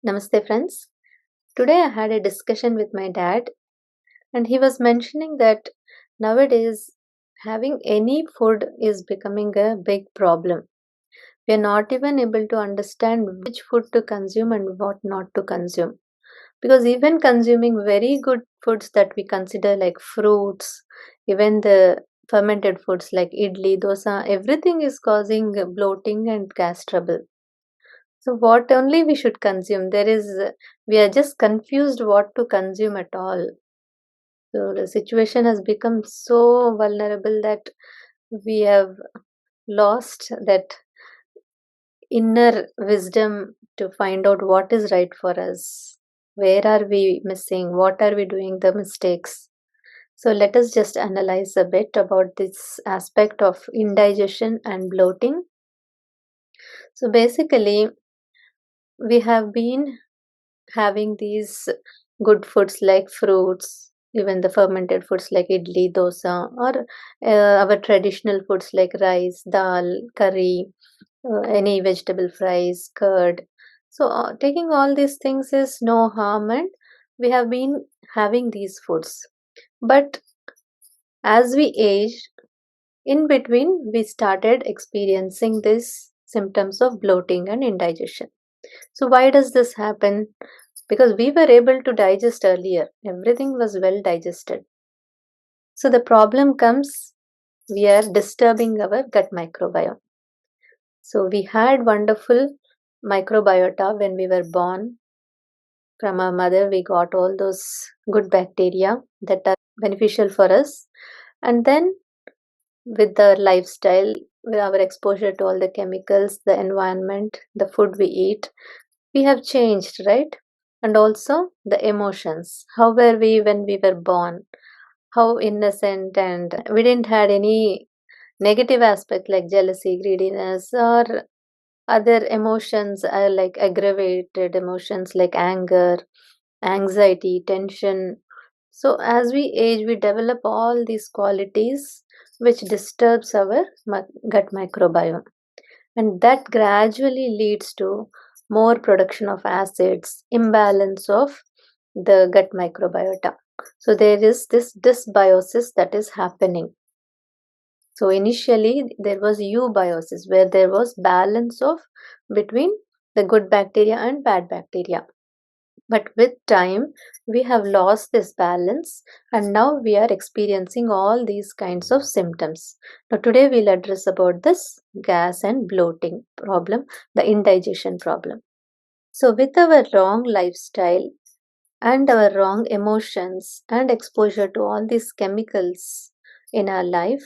Namaste, friends. Today I had a discussion with my dad, and he was mentioning that nowadays having any food is becoming a big problem. We are not even able to understand which food to consume and what not to consume. Because even consuming very good foods that we consider like fruits, even the fermented foods like idli, dosa, everything is causing bloating and gas trouble. So what only we should consume? We are just confused what to consume at all. So the situation has become so vulnerable that we have lost that inner wisdom to find out what is right for us. Where are we missing? What are we doing the mistakes? So let us just analyze a bit about this aspect of indigestion and bloating. So basically, we have been having these good foods like fruits, even the fermented foods like idli, dosa, or our traditional foods like rice, dal, curry, any vegetable fries, curd. So, taking all these things is no harm, and we have been having these foods. But as we age, in between, we started experiencing these symptoms of bloating and indigestion. So, why does this happen? Because we were able to digest earlier, everything was well digested. So, the problem comes we are disturbing our gut microbiome. So, we had wonderful microbiota when we were born. From our mother, we got all those good bacteria that are beneficial for us. And then, with the lifestyle, with our exposure to all the chemicals, the environment, the food we eat, we have changed, right? And also the emotions. How were we when we were born? How innocent, and we didn't had any negative aspect like jealousy, greediness, or other emotions like aggravated emotions like anger, anxiety, tension. So as we age, we develop all these qualities which disturbs our gut microbiome, and that gradually leads to more production of acids, imbalance of the gut microbiota. So there is this dysbiosis that is happening. So initially there was eubiosis where there was balance of between the good bacteria and bad bacteria. But with time we have lost this balance, and now we are experiencing all these kinds of symptoms. Now today we'll address about this gas and bloating problem, the indigestion problem. So with our wrong lifestyle and our wrong emotions and exposure to all these chemicals in our life,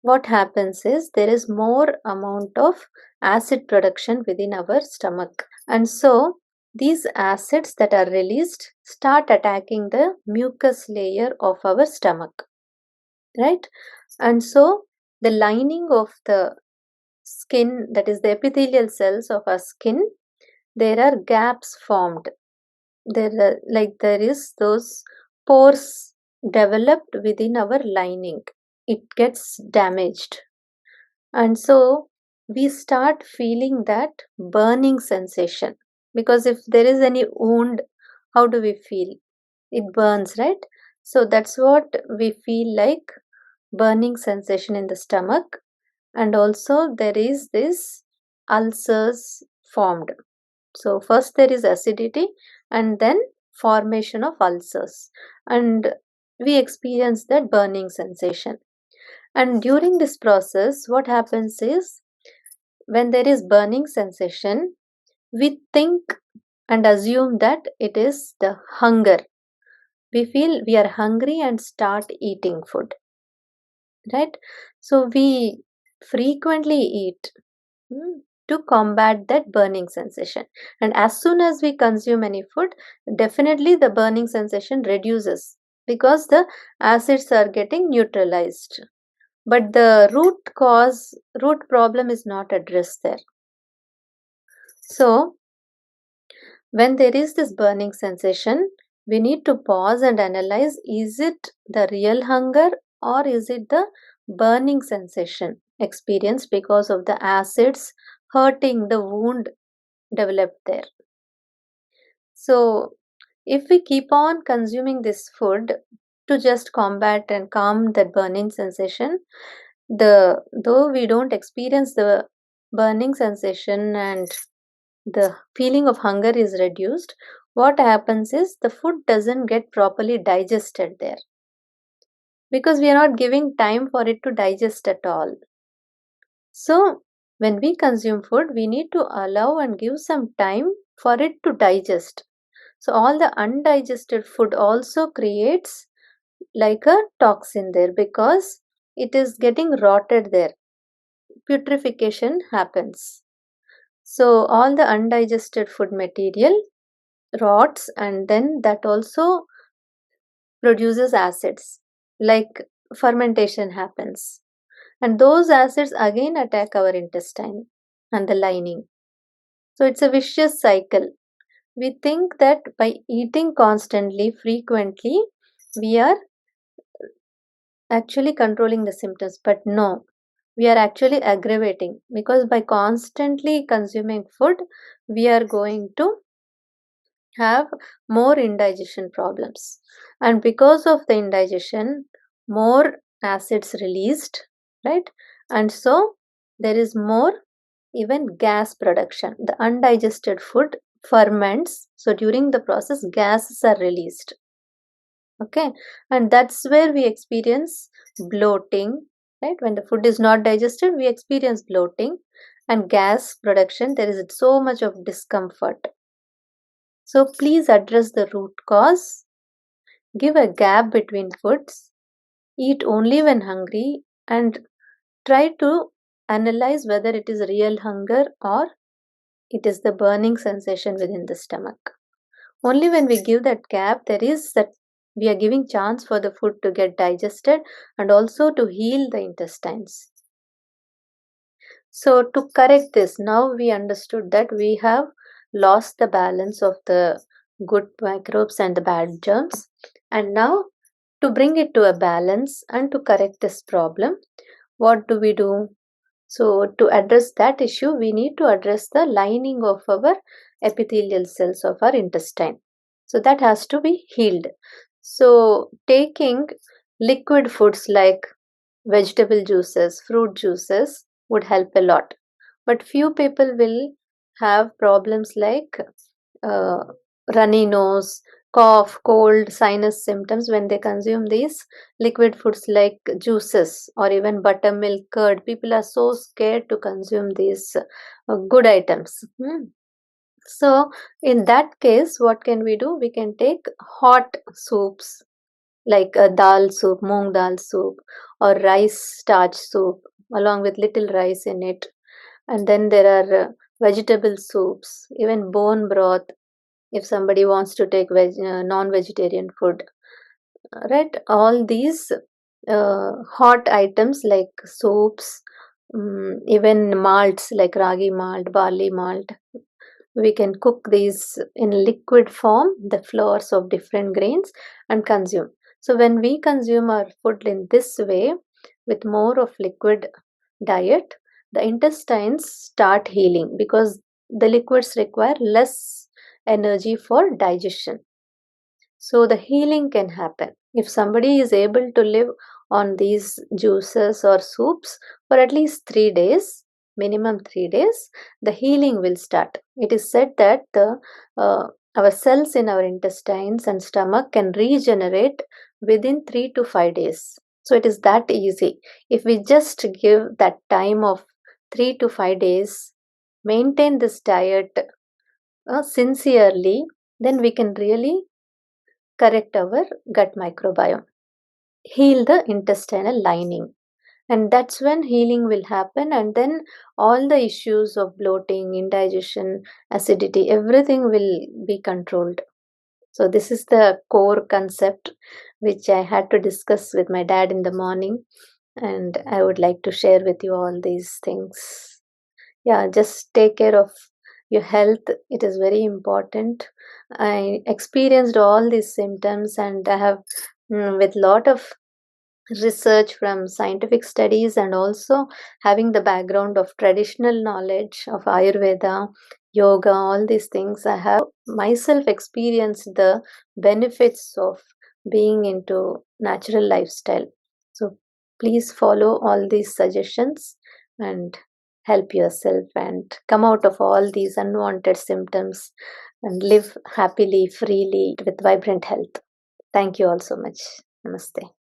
what happens is there is more amount of acid production within our stomach, and so these acids that are released start attacking the mucus layer of our stomach, right? And so the lining of the skin, that is the epithelial cells of our skin, there are gaps formed. There is those pores developed within our lining. It gets damaged, and so we start feeling that burning sensation, because if there is any wound, how do we feel? It burns, right? So that's what we feel like, burning sensation in the stomach. And also there is this ulcers formed. So first there is acidity, and then formation of ulcers, and we experience that burning sensation. And during this process, what happens is, when there is burning sensation, we think and assume that it is the hunger. We feel we are hungry and start eating food, right? So we frequently eat, to combat that burning sensation. And as soon as we consume any food, definitely the burning sensation reduces because the acids are getting neutralized. But the root problem is not addressed there. So when there is this burning sensation, we need to pause and analyze, is it the real hunger or is it the burning sensation experienced because of the acids hurting the wound developed there? So if we keep on consuming this food to just combat and calm that burning sensation, though we don't experience the burning sensation and the feeling of hunger is reduced, what happens is the food doesn't get properly digested there, because we are not giving time for it to digest at all. So when we consume food, we need to allow and give some time for it to digest. So all the undigested food also creates like a toxin there, because it is getting rotted there. Putrefaction happens. So all the undigested food material rots, and then that also produces acids, like fermentation happens. And those acids again attack our intestine and the lining. So it's a vicious cycle. We think that by eating constantly, frequently, we are actually controlling the symptoms, but no, we are actually aggravating, because by constantly consuming food, we are going to have more indigestion problems, and because of the indigestion, more acids released, right? And so there is more even gas production. The undigested food ferments, so during the process gases are released. Okay, and that's where we experience bloating, right? When the food is not digested, we experience bloating and gas production. There is so much of discomfort. So please address the root cause, give a gap between foods, eat only when hungry, and try to analyze whether it is real hunger or it is the burning sensation within the stomach. Only when we give that gap, there is that we are giving chance for the food to get digested and also to heal the intestines. So to correct this, now we understood that we have lost the balance of the good microbes and the bad germs, and now to bring it to a balance and to correct this problem, what do we do? So to address that issue, we need to address the lining of our epithelial cells of our intestine. So that has to be healed. So taking liquid foods like vegetable juices, fruit juices would help a lot. But few people will have problems like uh, runny nose, cough, cold, sinus symptoms when they consume these liquid foods like juices or even buttermilk, curd. People are so scared to consume these good items. So, in that case, what can we do? We can take hot soups like a dal soup, moong dal soup, or rice starch soup along with little rice in it. And then there are vegetable soups, even bone broth if somebody wants to take non-vegetarian food, right? All these hot items like soups, even malts like ragi malt, barley malt, we can cook these in liquid form, the flours of different grains, and consume. So when we consume our food in this way with more of liquid diet, the intestines start healing, because the liquids require less energy for digestion. So the healing can happen if somebody is able to live on these juices or soups for at least 3 days, minimum 3 days. The healing will start. It is said that the our cells in our intestines and stomach can regenerate within 3 to 5 days. So it is that easy. If we just give that time of 3 to 5 days, maintain this diet sincerely, then we can really correct our gut microbiome, heal the intestinal lining. And that's when healing will happen, and then all the issues of bloating, indigestion, acidity, everything will be controlled. So, this is the core concept which I had to discuss with my dad in the morning, and I would like to share with you all these things. Yeah, just take care of your health, it is very important. I experienced all these symptoms, and I have with lot of research from scientific studies, and also having the background of traditional knowledge of ayurveda, yoga, all these things. I have myself experienced the benefits of being into natural lifestyle. So please follow all these suggestions and help yourself and come out of all these unwanted symptoms and live happily, freely with vibrant health. Thank you all so much. Namaste.